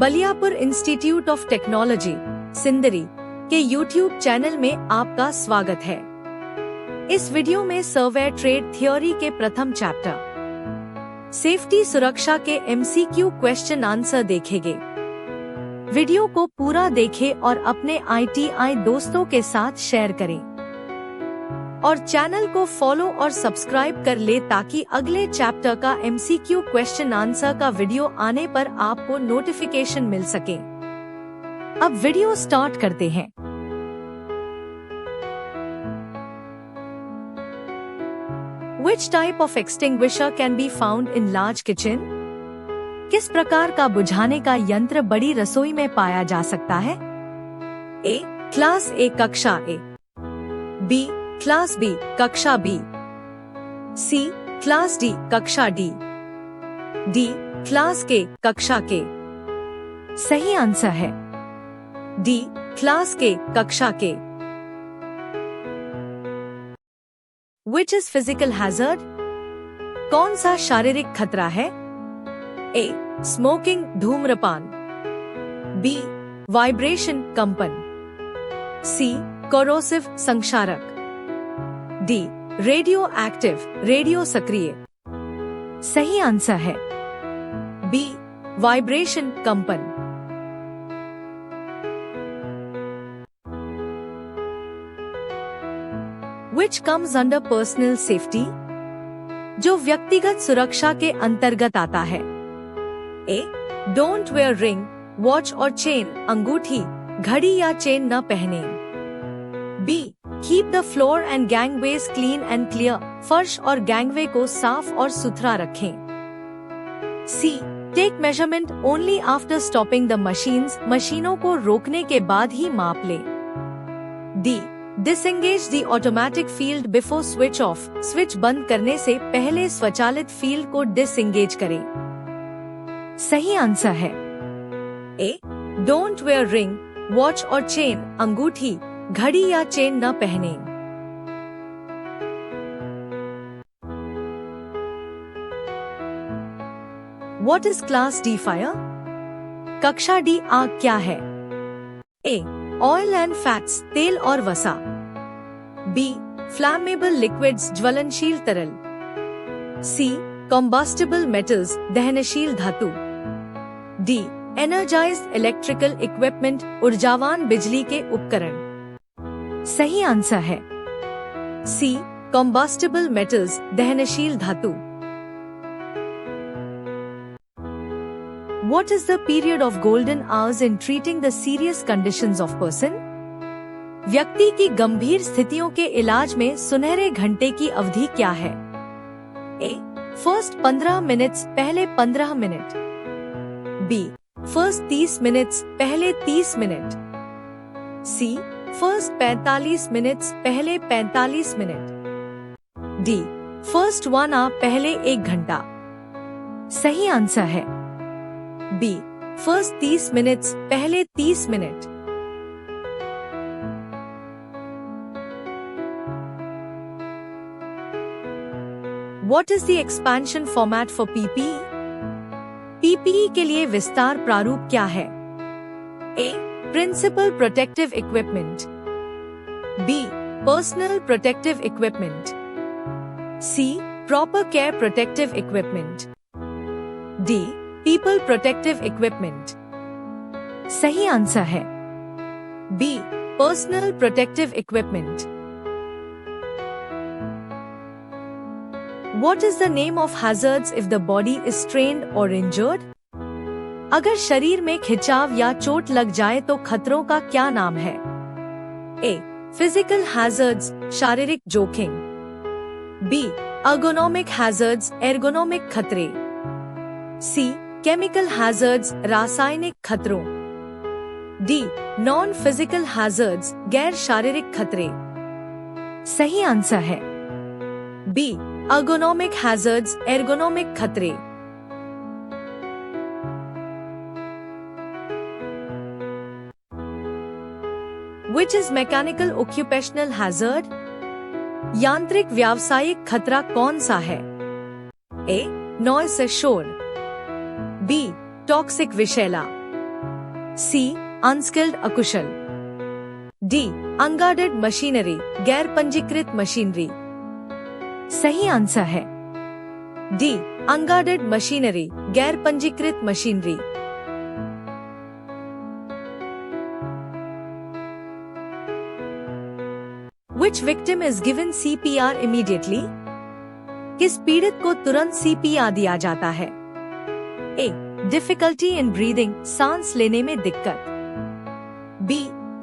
Baliyapur institute of technology Sindri के YouTube channel में आपका स्वागत है। इस वीडियो में सर्वे ट्रेड थियोरी के प्रथम चैप्टर सेफ्टी सुरक्षा के MCQ क्वेश्चन आंसर देखेंगे। वीडियो को पूरा देखें और अपने ITI दोस्तों के साथ शेयर करें और चैनल को फॉलो और सब्सक्राइब कर ले ताकि अगले चैप्टर का MCQ क्वेश्चन आंसर का वीडियो आने पर आपको नोटिफिकेशन मिल सके। अब वीडियो स्टार्ट करते हैं। Which type of extinguisher can be found in large kitchen? किस प्रकार का बुझाने का यंत्र बड़ी रसोई में पाया जा सकता है? A. क्लास A कक्षा A, B. क्लास B कक्षा B, C. क्लास D कक्षा D, D. क्लास K कक्षा K। सही आंसर है D. क्लास K कक्षा K। Which is physical hazard? कौन सा शारीरिक खतरा है? A. स्मोकिंग धूम्रपान, B. वाइब्रेशन कंपन, C. कोरोसिव संक्षारक, D. रेडियो एक्टिव रेडियो सक्रिय। सही आंसर है B. वाइब्रेशन कंपन। Which comes under personal safety? जो व्यक्तिगत सुरक्षा के अंतर्गत आता है। A. Don't wear ring, watch और चेन अंगूठी घड़ी या चेन न पहने। B. Keep the floor and gangways clean and clear, फर्श और गैंगवे को साफ और सुथरा रखें। C. Take measurement only after stopping the machines, मशीनों को रोकने के बाद ही माप ले। D. Disengage the automatic field before switch off, switch बंद करने से पहले स्वचालित फील्ड को डिसएंगेज करें। सही आंसर है A. Don't wear ring, watch और चेन अंगूठी घड़ी या चेन न पहने। What is class D fire? कक्षा D आग क्या है? A. Oil and fats तेल और वसा, B. Flammable liquids ज्वलनशील तरल, C. Combustible metals दहनशील धातु, D. Energized electrical equipment ऊर्जावान बिजली के उपकरण। सही आंसर है C. Combustible metals दहनशील धातु। What is the period of golden hours in treating the serious conditions of person? व्यक्ति की गंभीर स्थितियों के इलाज में सुनहरे घंटे की अवधि क्या है? A. फर्स्ट 15 मिनट्स पहले 15 मिनट, B. फर्स्ट 30 मिनट्स पहले 30 मिनट, C. फर्स्ट 45 मिनट्स पहले 45 मिनट, D. फर्स्ट 1 आवर पहले 1 घंटा। सही आंसर है B. फर्स्ट 30 मिनट्स पहले 30 minute. What is the expansion format for PPE? PPE के लिए विस्तार प्रारूप क्या है? A. Principal protective equipment, B. Personal protective equipment, C. Proper care protective equipment, D. People protective equipment। सही आंसर है B. Personal protective equipment। What is the name of hazards if the body is strained or injured? अगर शरीर में खिंचाव या चोट लग जाए तो खतरों का क्या नाम है? A. Physical hazards शारीरिक जोखिम, B. Ergonomic hazards ergonomic खतरे, C. Chemical hazards रासायनिक खतरों, D. Non-physical hazards गैर शारीरिक खतरे। सही आंसर है B. Ergonomic hazards ergonomic खतरे। Which is mechanical occupational hazard? यांत्रिक व्यावसायिक खतरा कौन सा है? A. Noise शोर, B. टॉक्सिक विषैला, सी अनस्किल्ड अकुशल, डी अनगार्डेड मशीनरी गैर पंजीकृत मशीनरी। सही आंसर है डी अनगार्डेड मशीनरी गैर पंजीकृत machinery. Which victim is given CPR immediately? किस पीड़ित को तुरंत CPR दिया जाता है? A. Difficulty in breathing, सांस लेने में दिक्कत। B.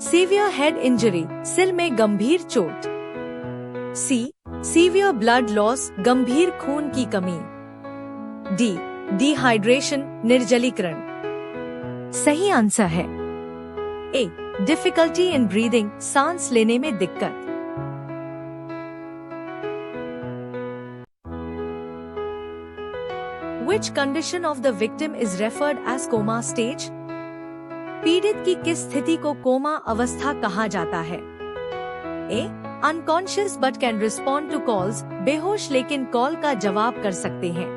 Severe head injury, सिर में गंभीर चोट। C. Severe blood loss, गंभीर खून की कमी। D. Dehydration, निर्जलीकरण। सही आंसर है A. Difficulty in breathing, सांस लेने में दिक्कत। Which condition of the victim is referred as coma stage? पीड़ित की किस स्थिति को कोमा अवस्था कहा जाता है? A. Unconscious but can respond to calls, बेहोश लेकिन कॉल का जवाब कर सकते हैं।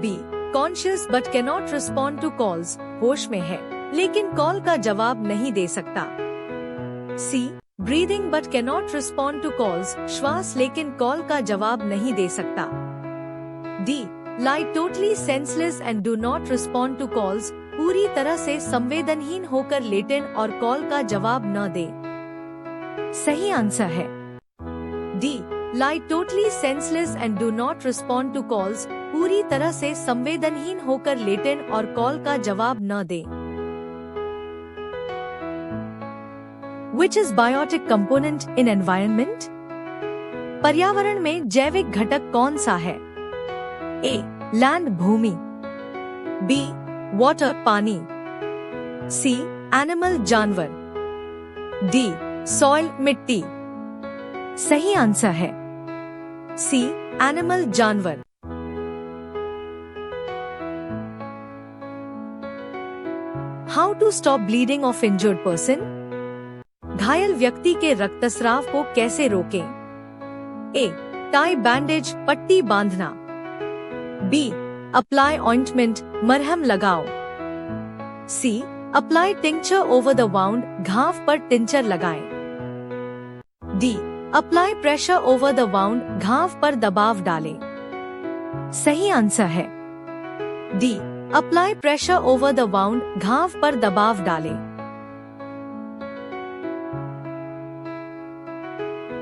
B. Conscious but cannot respond to calls, होश में है लेकिन कॉल का जवाब नहीं दे सकता। C. Breathing but cannot respond to calls, श्वास लेकिन कॉल का जवाब नहीं दे सकता। D. Lie totally senseless and do not respond to calls, पूरी तरह से संवेदनहीन होकर लेटेन और कॉल का जवाब न दे। सही आंसर है D. Lie totally senseless and do not respond to calls, पूरी तरह से संवेदनहीन होकर लेटेन और कॉल का जवाब न दे। Which is biotic component in environment? पर्यावरण में जैविक घटक कौन सा है? A. लैंड भूमि, B. वाटर पानी, C. एनिमल जानवर, D. सॉइल मिट्टी। सही आंसर है C. एनिमल जानवर। How to stop bleeding of injured person? घायल व्यक्ति के रक्तस्राव को कैसे रोकें? A. टाई बैंडेज, पट्टी बांधना, B. Apply ointment, मरहम लगाओ, C. Apply tincture over the wound, घाव पर टिंचर लगाएं, D. Apply pressure over the wound, घाव पर दबाव डालें। सही आंसर है D. Apply pressure over the wound, घाव पर दबाव डालें।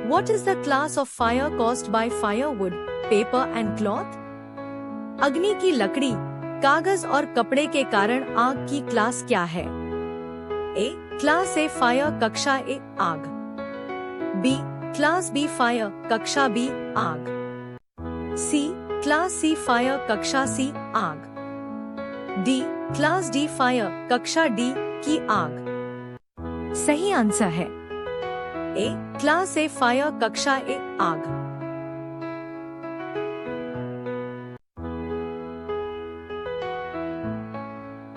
What is the class of fire caused by firewood, paper and cloth? अग्नि की लकड़ी, कागज और कपड़े के कारण आग की क्लास क्या है? A. क्लास ए फायर, कक्षा ए आग, B. क्लास बी फायर, कक्षा बी आग, C. क्लास सी फायर, कक्षा सी आग, D. क्लास डी फायर, कक्षा डी की आग। सही आंसर है A. क्लास ए फायर, कक्षा ए आग।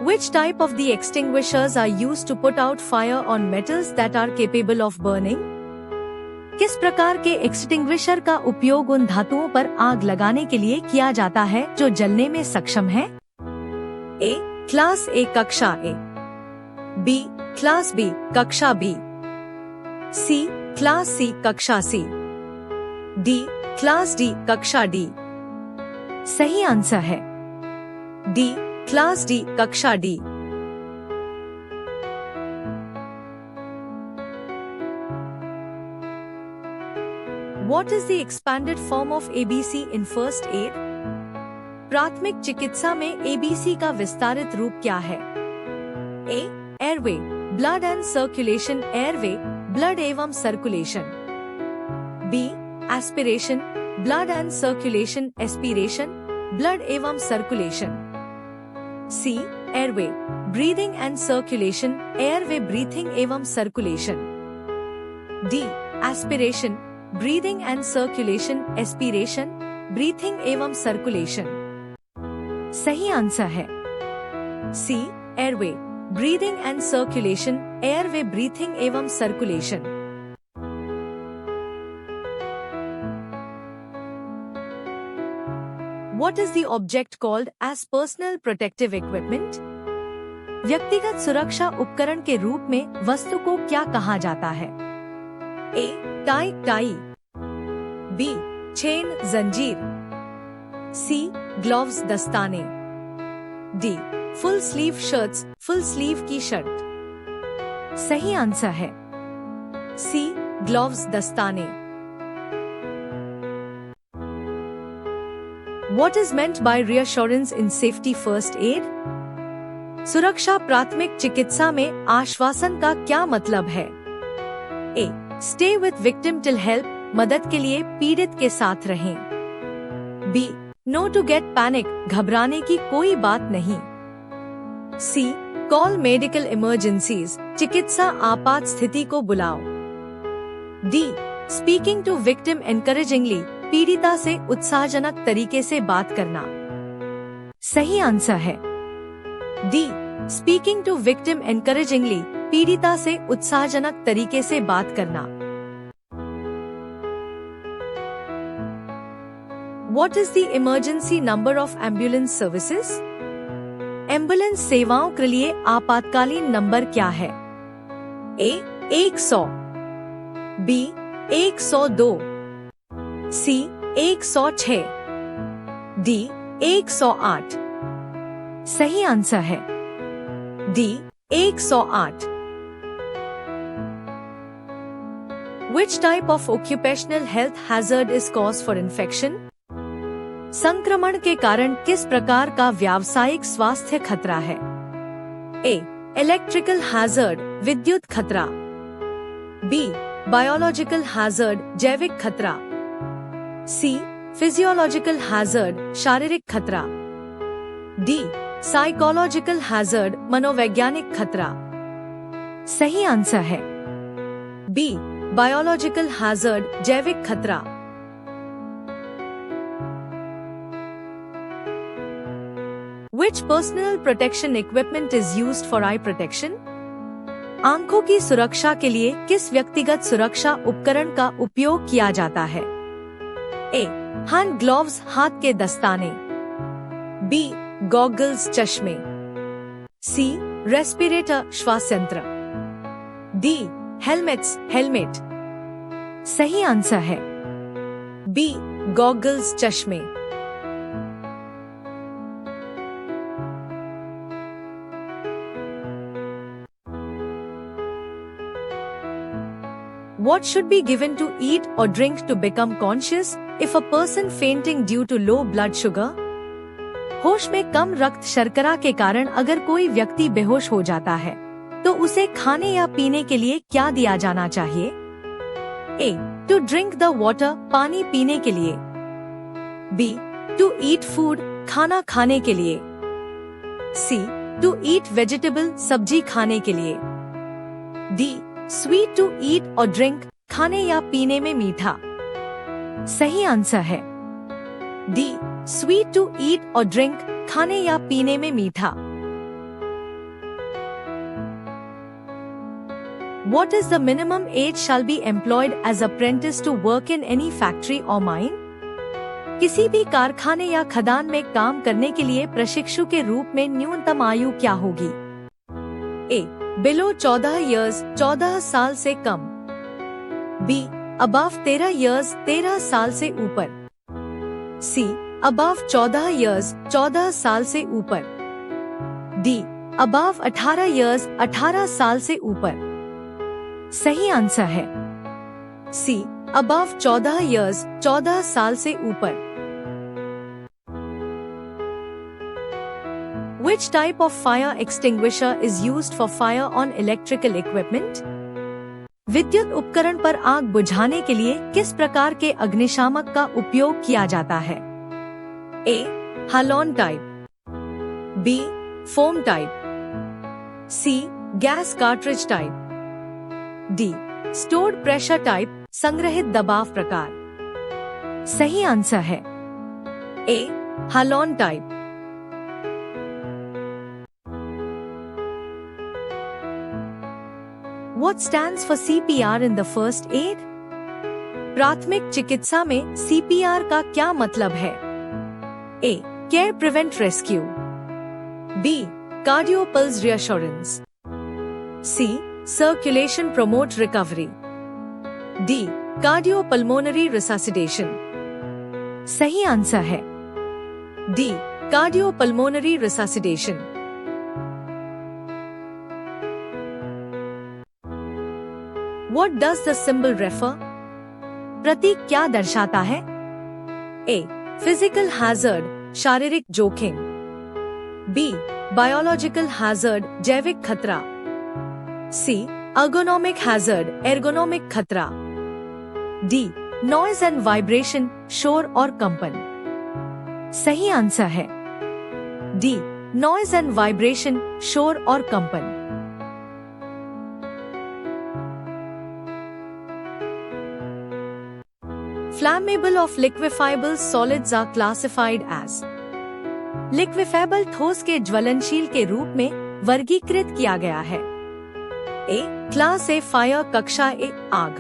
Which type of the extinguishers are used to put out fire on metals that are capable of burning? किस प्रकार के एक्सटिंग्विशर का उपयोग उन धातुओं पर आग लगाने के लिए किया जाता है जो जलने में सक्षम है? A. क्लास ए, कक्षा ए, B. क्लास बी, कक्षा बी, C. क्लास सी, कक्षा सी, D. क्लास डी, कक्षा डी। सही आंसर है D. क्लास डी, कक्षा D. What is the expanded form of ABC in first aid? प्राथमिक चिकित्सा में ABC का विस्तारित रूप क्या है? A. Airway, blood and circulation, airway, blood एवं circulation, B. Aspiration, blood and circulation, aspiration, blood एवं circulation, C. Airway, breathing and circulation, airway, breathing एवं circulation, D. Aspiration, breathing and circulation, aspiration, breathing एवं circulation. सही answer है C. Airway, breathing and circulation, airway, breathing एवं circulation. What is the object called as personal protective equipment? व्यक्तिगत सुरक्षा उपकरण के रूप में वस्तु को क्या कहा जाता है? ए. Tie, B. चेन जंजीर, सी. ग्लव्स दस्ताने, D. Full sleeve shirts full sleeve की शर्ट। सही आंसर है सी. ग्लव्स दस्ताने। What is meant by reassurance in safety first aid? सुरक्षा प्राथमिक चिकित्सा में आश्वासन का क्या मतलब है? A. Stay with victim till help, मदद के लिए पीड़ित के साथ रहें। B. No to get panic, घबराने की कोई बात नहीं। C. Call medical emergencies, चिकित्सा आपात स्थिति को बुलाओ। D. Speaking to victim encouragingly, पीड़िता से उत्साहजनक तरीके से बात करना। सही आंसर है डी. स्पीकिंग टू विक्टिम एनकरेजिंगली, पीड़िता से उत्साहजनक तरीके से बात करना। What is the emergency number of ambulance services? Ambulance सेवाओं के लिए आपातकालीन नंबर क्या है? ए. 100, बी. 102, सी. 106, डी. 108। सही आंसर है D. 108। Which type of occupational health hazard is cause for infection? संक्रमण के कारण किस प्रकार का व्यावसायिक स्वास्थ्य खतरा है? ए. इलेक्ट्रिकल हैजर्ड, विद्युत खतरा, बी. बायोलॉजिकल हैजर्ड, जैविक खतरा, सी. फिजियोलॉजिकल हैजर्ड, शारीरिक खतरा, डी. साइकोलॉजिकल हैजर्ड, मनोवैज्ञानिक खतरा। सही आंसर है बी. बायोलॉजिकल हैजर्ड, जैविक खतरा। Which personal protection equipment is used for eye protection? आंखों की सुरक्षा के लिए किस व्यक्तिगत सुरक्षा उपकरण का उपयोग किया जाता है? ए. हैंड ग्लोव्स, हाथ के दस्ताने, बी. गॉगल्स, चश्मे, सी. रेस्पिरेटर, श्वास यंत्र, डी. Helmets, helmet. सही आंसर है बी. गॉगल्स, चश्मे। What should be given to eat or drink to become conscious if a person fainting due to low blood sugar? होश में कम रक्त शर्करा के कारण अगर कोई व्यक्ति बेहोश हो जाता है तो उसे खाने या पीने के लिए क्या दिया जाना चाहिए? A. To drink the water, पानी पीने के लिए, B. To eat food, खाना खाने के लिए, C. To eat vegetable, सब्जी खाने के लिए, D. Sweet to eat or drink, खाने या पीने में मीठा। सही आंसर है D. Sweet to eat or drink, खाने या पीने में मीठा। What is the minimum age shall be employed as apprentice to work in any factory or mine? किसी भी कारखाने या खदान में काम करने के लिए प्रशिक्षु के रूप में न्यूनतम आयु क्या होगी? ए. बिलो 14 years, 14 साल से कम, बी. अबव 13 years, 13 साल से ऊपर, सी. अबव 14 years, 14 साल से ऊपर, डी. अबव 18 years, 18 साल से ऊपर। सही आंसर है सी. अबव 14 years, 14 साल से ऊपर। Which type of fire extinguisher is used for fire on electrical equipment? विद्युत उपकरण पर आग बुझाने के लिए किस प्रकार के अग्निशामक का उपयोग किया जाता है? A. Halon type, B. Foam type, C. Gas cartridge type, D. Stored pressure type, संग्रहित दबाव प्रकार। सही आंसर है A. Halon type। What stands for CPR in the first aid? प्राथमिक चिकित्सा में CPR का क्या मतलब है? A. Care Prevent Rescue, B. cardio pulse reassurance. C. Circulation promote recovery. D. Cardiopulmonary resuscitation. सही आंसर है D. Cardiopulmonary resuscitation. What does the symbol refer? प्रतीक क्या दर्शाता है? A. Physical hazard, शारीरिक जोखिम. B. Biological hazard, जैविक खतरा. C. Ergonomic hazard, ergonomic खतरा. D. Noise and vibration, शोर और कंपन. सही आंसर है D. Noise and vibration, शोर और कंपन. Flammable of liquefiable solids are classified as. लिक्विफेबल ठोस के ज्वलनशील के रूप में वर्गीकृत किया गया है. A. क्लास ए फायर, कक्षा ए आग.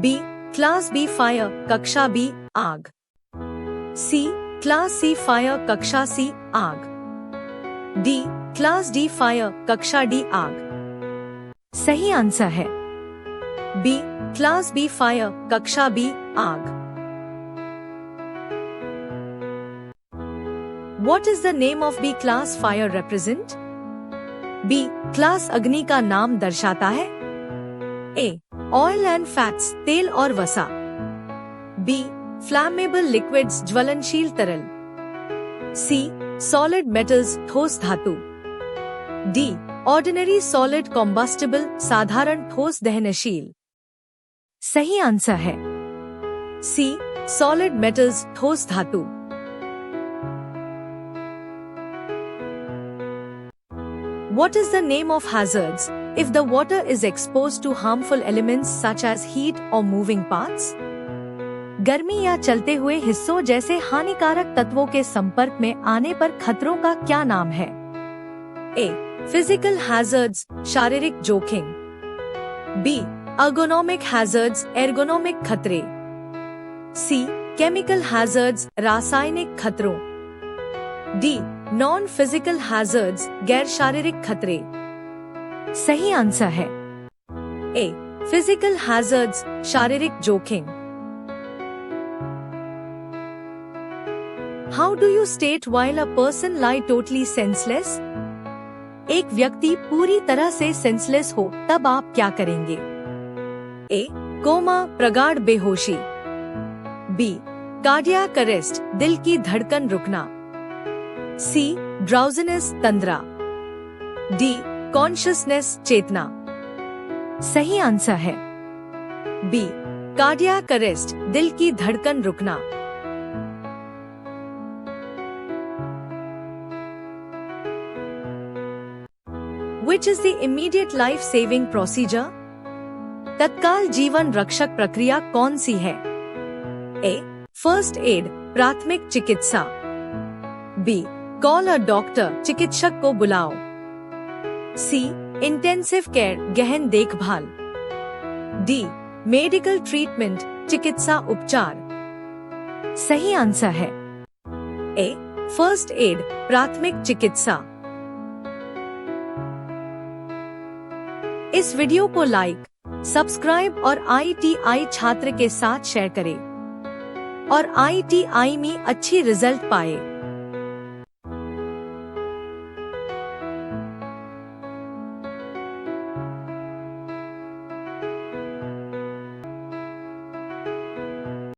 B. क्लास बी फायर, कक्षा बी आग. C. क्लास सी फायर, कक्षा सी आग. D. क्लास डी फायर, कक्षा डी आग. सही आंसर है B. क्लास बी फायर, कक्षा बी आग. What is the name of B class fire represent? B. Class अग्नि का नाम दर्शाता है. A. Oil and fats, तेल और वसा. B. Flammable liquids, ज्वलनशील तरल. C. Solid metals, ठोस धातु. D. Ordinary solid combustible, साधारण ठोस दहनशील. सही आंसर है C. Solid metals, ठोस धातु. What is the name of hazards if the water is exposed to harmful elements such as heat or moving parts? गर्मी या चलते हुए हिस्सों जैसे हानिकारक तत्वों के संपर्क में आने पर खतरों का क्या नाम है? A. Physical hazards, शारीरिक जोखिम. B. Ergonomic hazards, ergonomic खतरे. C. Chemical hazards, रासायनिक खतरों. D. Non-physical hazards, गैर शारीरिक खतरे. सही आंसर है A. Physical hazards, शारीरिक जोखिम. How do you state while a person lie totally senseless? एक व्यक्ति पूरी तरह से सेंसलेस हो तब आप क्या करेंगे? A. कोमा, प्रगाढ़ बेहोशी. B. कार्डियक अरेस्ट, दिल की धड़कन रुकना. C. ड्राउजीनेस, तंद्रा. D. कॉन्शियसनेस, चेतना. सही आंसर है B. कार्डियक अरेस्ट, दिल की धड़कन रुकना. Which is the immediate life-saving procedure? तत्काल जीवन रक्षक प्रक्रिया कौन सी है? A. फर्स्ट एड, प्राथमिक चिकित्सा. B. कॉल अ डॉक्टर, चिकित्सक को बुलाओ. C. इंटेंसिव केयर, गहन देखभाल. D. मेडिकल ट्रीटमेंट, चिकित्सा उपचार. सही आंसर है A. फर्स्ट एड, प्राथमिक चिकित्सा. इस वीडियो को लाइक, सब्सक्राइब और IIT छात्र के साथ शेयर करें और IIT में अच्छी रिजल्ट पाए.